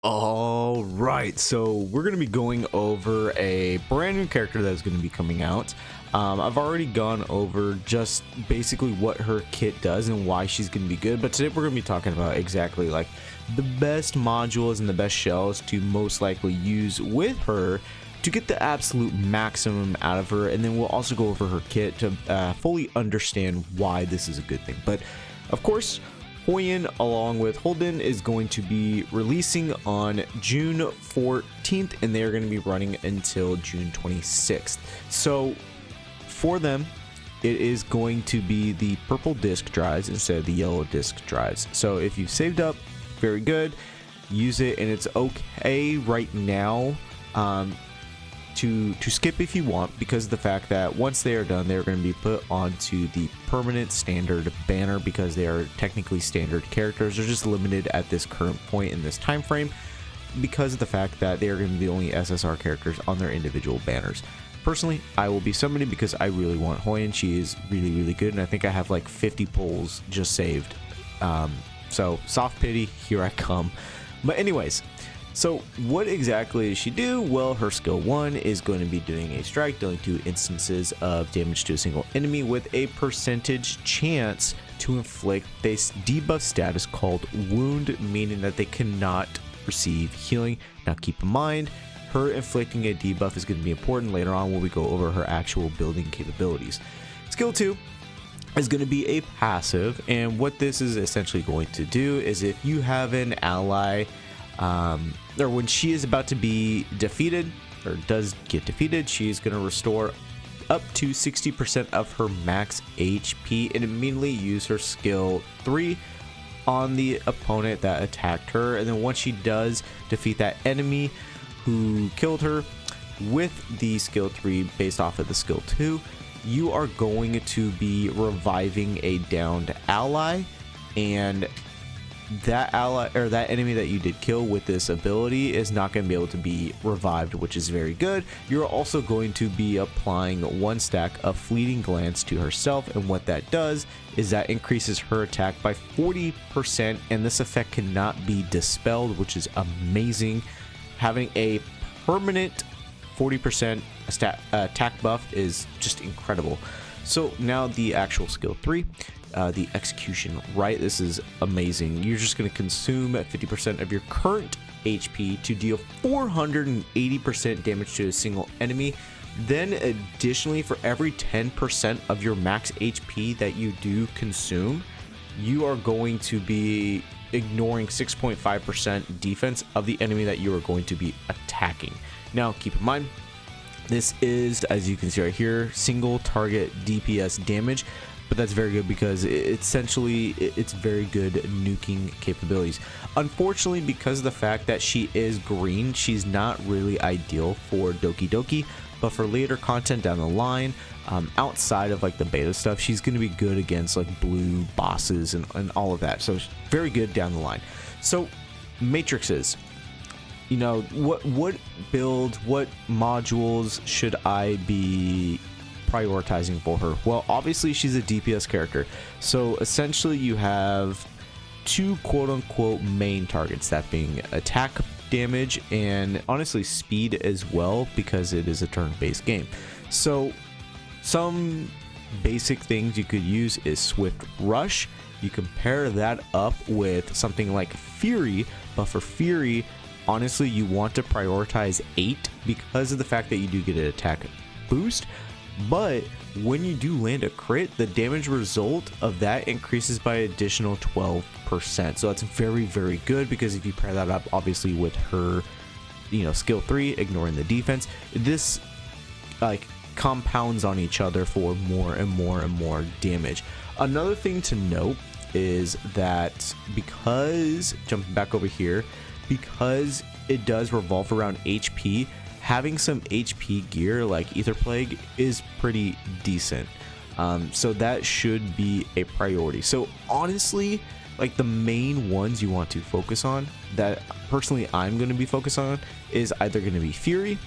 All right, so we're going to be going over a brand new character that's going to be coming out. I've already gone over just basically what her kit does and why she's going to be good, but today we're going to be talking about exactly like the best modules and the best shells to most likely use with her to get the absolute maximum out of her, and then we'll also go over her kit to fully understand why this is a good thing. But of course, Hoyan along with Holden is going to be releasing on June 14th, and they're going to be running until June 26th. So for them, it is going to be the purple disc drives instead of the yellow disc drives. So if you've saved up, very good, use it, and it's okay right now to skip if you want, because of the fact that once they are done, they're going to be put onto the permanent standard banner, because they are technically standard characters. They're just limited at this current point in this time frame because of the fact that they are going to be the only SSR characters on their individual banners. Personally, I will be summoning because I really want Hoyan. She is really good, and I think I have like 50 pulls just saved. So soft pity, here I come. But anyways, so what exactly does she do? Well, her skill 1 is going to be doing a strike, dealing 2 instances of damage to a single enemy with a percentage chance to inflict this debuff status called wound, meaning that they cannot receive healing. Now keep in mind, her inflicting a debuff is going to be important later on when we go over her actual building capabilities. Skill 2 is going to be a passive, and what this is essentially going to do is if you have an ally or when she is about to be defeated or does get defeated, she's going to restore up to 60% of her max HP and immediately use her skill 3 on the opponent that attacked her. And then once she does defeat that enemy who killed her with the skill 3 based off of the skill 2, you are going to be reviving a downed ally, and that ally or that enemy that you did kill with this ability is not going to be able to be revived, which is very good. You're also going to be applying 1 stack of fleeting glance to herself, and what that does is that increases her attack by 40%, and this effect cannot be dispelled, which is amazing. Having a permanent 40% attack buff is just incredible. So now the actual skill 3, the execution right. This is amazing. You're just going to consume 50% of your current HP to deal 480% damage to a single enemy. Then additionally, for every 10% of your max HP that you do consume, you are going to be ignoring 6.5% defense of the enemy that you are going to be attacking. Now keep in mind, this is, as you can see right here, single target DPS damage, but that's very good because essentially it's very good nuking capabilities. Unfortunately, because of the fact that she is green, she's not really ideal for Doki Doki, but for later content down the line, outside of like the beta stuff, she's going to be good against like blue bosses and all of that. So very good down the line. So matrices, you know, what builds, what modules should I be prioritizing for her? Well, obviously she's a DPS character, so essentially you have 2 quote-unquote main targets, that being attack damage and honestly speed as well, because it is a turn-based game. So some basic things you could use is Swift Rush. You compare that up with something like Fury, but for Fury, honestly, you want to prioritize 8 because of the fact that you do get an attack boost. But when you do land a crit, the damage result of that increases by additional 12%. So that's very good, because if you pair that up obviously with her, you know, skill 3, ignoring the defense, this like compounds on each other for more and more damage. Another thing to note is that because, jumping back over here, because it does revolve around HP, having some HP gear like Ether Plague is pretty decent. So that should be a priority. So honestly, like the main ones you want to focus on, that personally I'm going to be focused on, is either going to be Fury,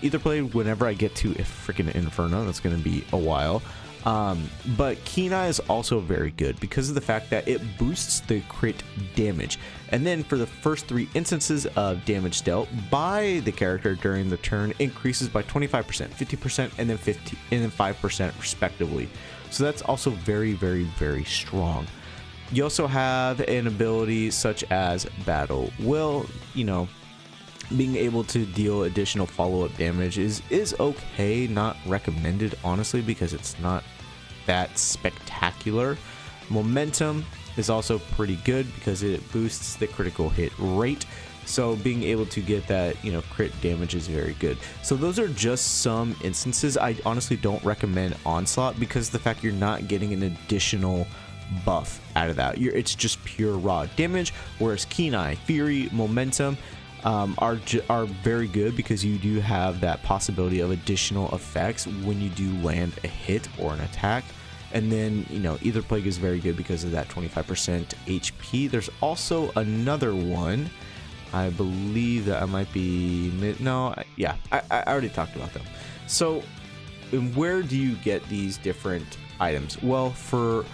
Ether Plague whenever I get to a freaking Inferno, that's going to be a while, But Keen Eye is also very good because of the fact that it boosts the crit damage, and then for the first 3 instances of damage dealt by the character during the turn increases by 25%, 50%, and then 5% respectively. So that's also very, very, very strong. You also have an ability such as Battle Will. You know, being able to deal additional follow-up damage is okay, not recommended honestly, because it's not that spectacular. Momentum is also pretty good because it boosts the critical hit rate, so being able to get that, you know, crit damage is very good. So those are just some instances. I honestly don't recommend Onslaught because of the fact you're not getting an additional buff out of that. It's just pure raw damage, whereas Keen Eye, Fury, Momentum are very good because you do have that possibility of additional effects when you do land a hit or an attack. And then, you know, Ether Plague is very good because of that 25% HP. There's also another one, I believe that I might be yeah, I already talked about them. So where do you get these different items? Well, for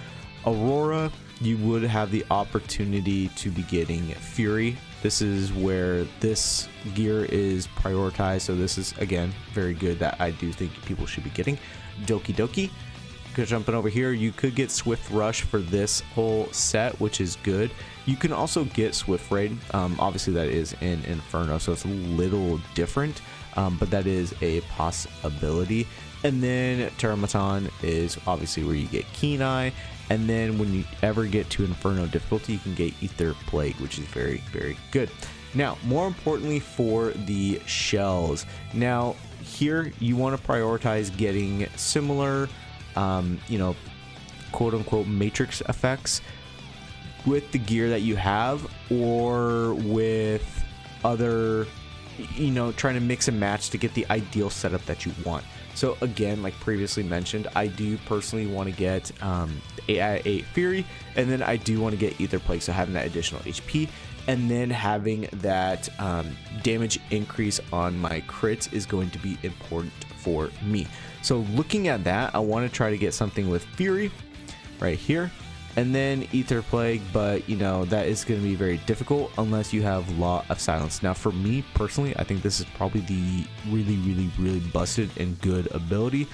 Aurora, you would have the opportunity to be getting Fury. This is where this gear is prioritized, so this is again very good that I do think people should be getting. Doki Doki, jumping over here, you could get Swift Rush for this whole set, which is good. You can also get Swift Raid. Obviously that is in Inferno, so it's a little different, but that is a possibility. And then Terramaton is obviously where you get Keen Eye. And then when you ever get to Inferno difficulty, you can get Ether Plague, which is very, very good. Now, more importantly for the shells. Now, here you want to prioritize getting similar, you know, quote unquote matrix effects with the gear that you have, or with other, you know, trying to mix and match to get the ideal setup that you want. So again, like previously mentioned, I do personally want to get 8 Fury, and then I do want to get Ether Plague, so having that additional HP, and then having that damage increase on my crits is going to be important for me. So looking at that, I want to try to get something with Fury right here, and then Ether Plague, but you know, that is going to be very difficult unless you have Law of Silence. Now for me personally, I think this is probably the really busted and good ability.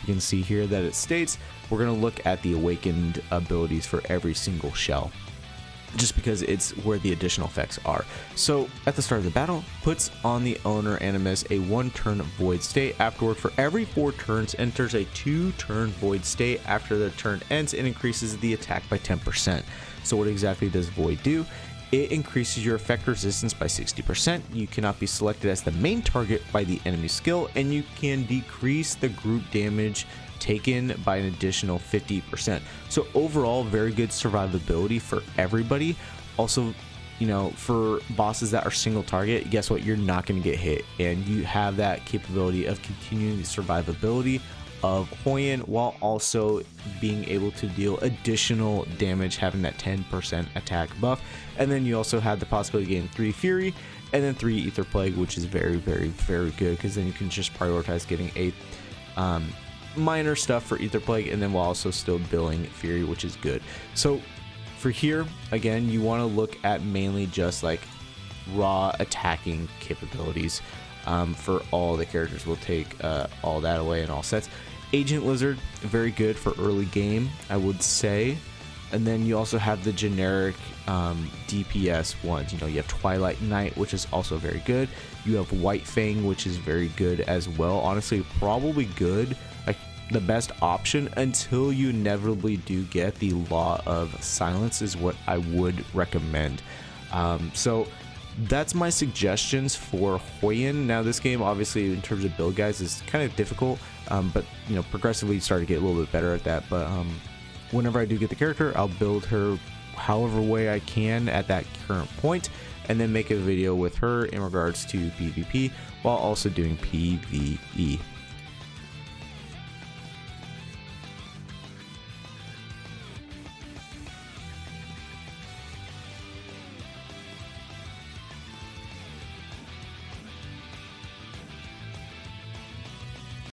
You can see here that it states we're going to look at the awakened abilities for every single shell, just because it's where the additional effects are. So at the start of the battle, puts on the owner Animus a 1-turn void state. Afterward, for every 4 turns, enters a 2-turn void state. After the turn ends, it increases the attack by 10%. So what exactly does void do? It increases your effect resistance by 60%. You cannot be selected as the main target by the enemy skill, and you can decrease the group damage taken by an additional 50%. So overall, very good survivability for everybody. Also, you know, for bosses that are single target, guess what? You're not going to get hit, and you have that capability of continuing the survivability of Hoyan while also being able to deal additional damage, having that 10% attack buff. And then you also have the possibility of getting 3 Fury and then 3 Ether Plague, which is very good, because then you can just prioritize getting a minor stuff for Ether Plague, and then while also still billing Fury, which is good. So for here, again, you want to look at mainly just like raw attacking capabilities for all the characters. We'll take all that away in all sets. Agent Lizard, very good for early game, I would say. And then you also have the generic DPS ones. You know, you have Twilight Knight, which is also very good. You have White Fang, which is very good as well. Honestly, probably good, like the best option until you inevitably do get the Law of Silence is what I would recommend. So that's my suggestions for Hoyan. Now this game, obviously, in terms of build guys, is kind of difficult, but you know, progressively start to get a little bit better at that. But whenever I do get the character, I'll build her however way I can at that current point, and then make a video with her in regards to PvP while also doing PvE.